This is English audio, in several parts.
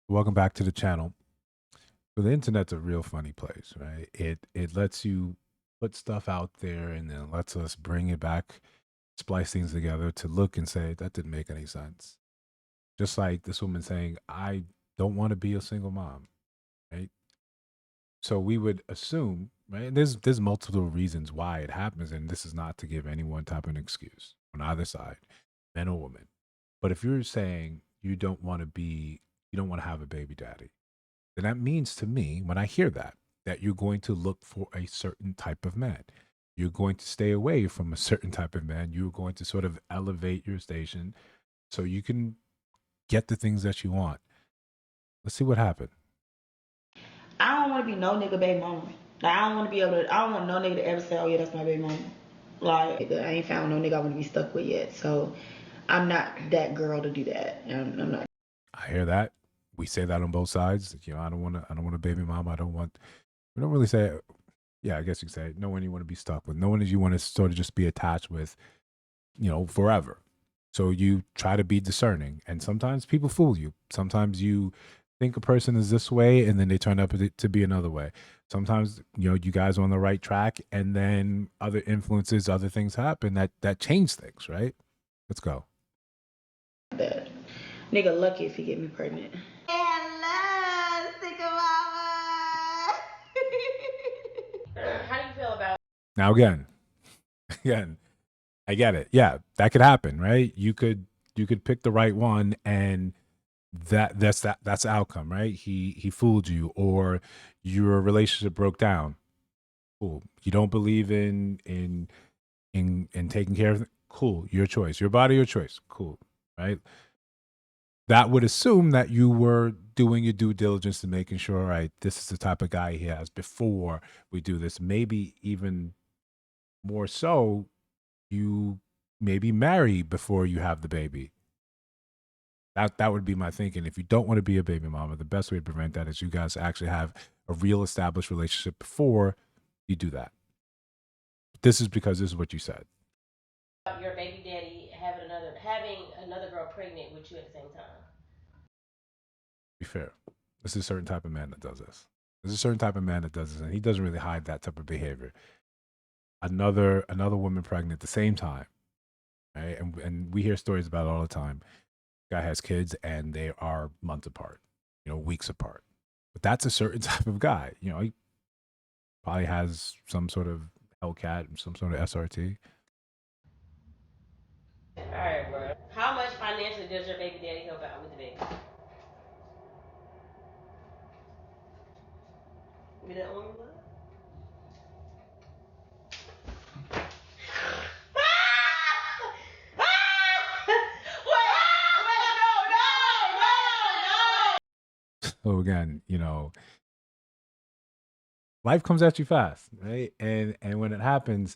Welcome back to the channel. So the internet's a real funny place, right? It lets you put stuff out there and then lets us bring it back, splice things together to look and say that didn't make any sense. Just like this woman saying, "I don't want to be a single mom," right? So we would assume, right? And there's multiple reasons why it happens, and this is not to give any one type of an excuse on either side, men or women. But if you're saying you don't want to have a baby daddy, then that means to me, when I hear that, that you're going to look for a certain type of man. You're going to stay away from a certain type of man. You're going to sort of elevate your station so you can get the things that you want. Let's see what happened. I don't want to be no nigga baby mama. Like I don't want to be able to. I don't want no nigga to ever say, "Oh yeah, that's my baby mama." Like I ain't found no nigga I want to be stuck with yet. So I'm not that girl to do that. I'm not. I hear that. We say that on both sides. You know, I don't want a baby mama. I don't want, we don't really say, yeah, I guess you could say, no one you want to be stuck with. No one that you want to sort of just be attached with, forever. So you try to be discerning, and sometimes people fool you. Sometimes you think a person is this way, and then they turn up to be another way. Sometimes you guys are on the right track, and then other influences, other things happen that change things. Right? Let's go. That nigga lucky if he get me pregnant. Hello, single mama. How do you feel about? Now again, I get it. Yeah, that could happen, right? You could pick the right one, and that's the outcome, right? He fooled you, or your relationship broke down. Cool. You don't believe in taking care of it. Cool. Your choice. Your body, your choice. Cool. Right. That would assume that you were doing your due diligence and making sure, all right, this is the type of guy he has before we do this. Maybe even more so, you maybe marry before you have the baby. That would be my thinking. If you don't want to be a baby mama, the best way to prevent that is you guys actually have a real established relationship before you do that. This is because this is what you said. Your baby daddy having another girl pregnant with you at the same time? Be fair. This is a certain type of man that does this. There's a certain type of man that does this, and he doesn't really hide that type of behavior. Another woman pregnant at the same time, right? And we hear stories about it all the time. Guy has kids and they are months apart, weeks apart. But that's a certain type of guy. He probably has some sort of Hellcat, some sort of SRT. All right, bro. How much financially does your baby daddy help out with the baby? Be that one, bro? So again, life comes at you fast, right? And when it happens,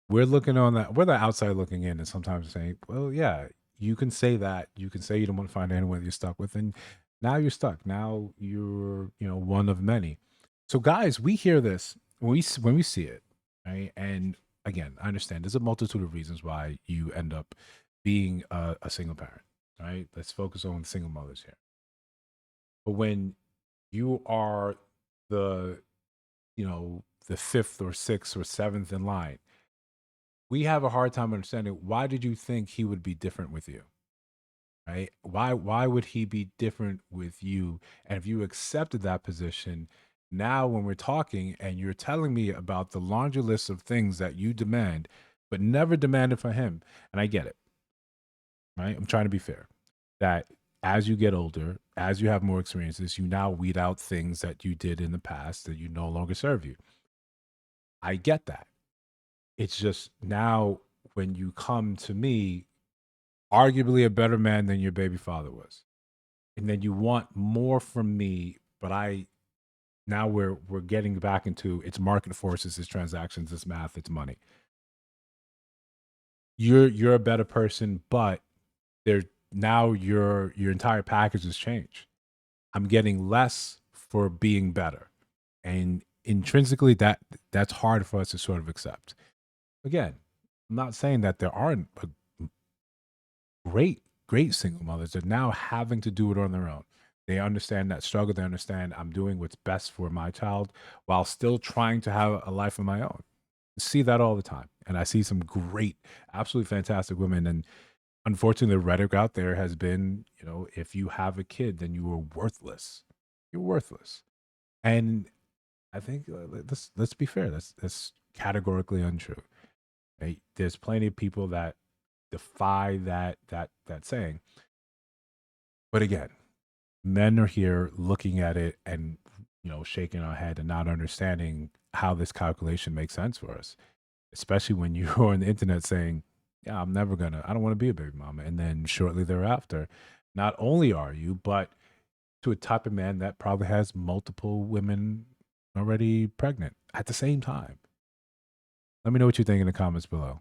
we're looking on that. We're the outside looking in, and sometimes saying, "Well, yeah, you can say that. You can say you don't want to find anyone that you're stuck with, and now you're stuck. Now you're, one of many." So, guys, we hear this when we see it, right? And again, I understand there's a multitude of reasons why you end up being a single parent, right? Let's focus on single mothers here. But when you are the, the fifth or sixth or seventh in line, we have a hard time understanding why did you think he would be different with you, right? Why would he be different with you? And if you accepted that position, now when we're talking and you're telling me about the laundry list of things that you demand but never demanded for him, and I get it, right? I'm trying to be fair, that as you get older, as you have more experiences, you now weed out things that you did in the past that you no longer serve you. I get that. It's just now when you come to me, arguably a better man than your baby father was, and then you want more from me, but now we're getting back into it's market forces, it's transactions, it's math, it's money. You're a better person, but there now your entire package has changed. I'm getting less for being better, and intrinsically that's hard for us to sort of accept. Again, I'm not saying that there aren't great great single mothers are now having to do it on their own. They understand that struggle. They understand I'm doing what's best for my child while still trying to have a life of my own. See that all the time. And I see some great, absolutely fantastic women. And unfortunately, the rhetoric out there has been, if you have a kid, then you are worthless. You're worthless. And I think let's be fair. That's categorically untrue. Right? There's plenty of people that defy that saying. But again, men are here looking at it and shaking our head and not understanding how this calculation makes sense for us, especially when you're on the internet saying, yeah, I don't want to be a baby mama. And then shortly thereafter, not only are you, but to a type of man that probably has multiple women already pregnant at the same time. Let me know what you think in the comments below.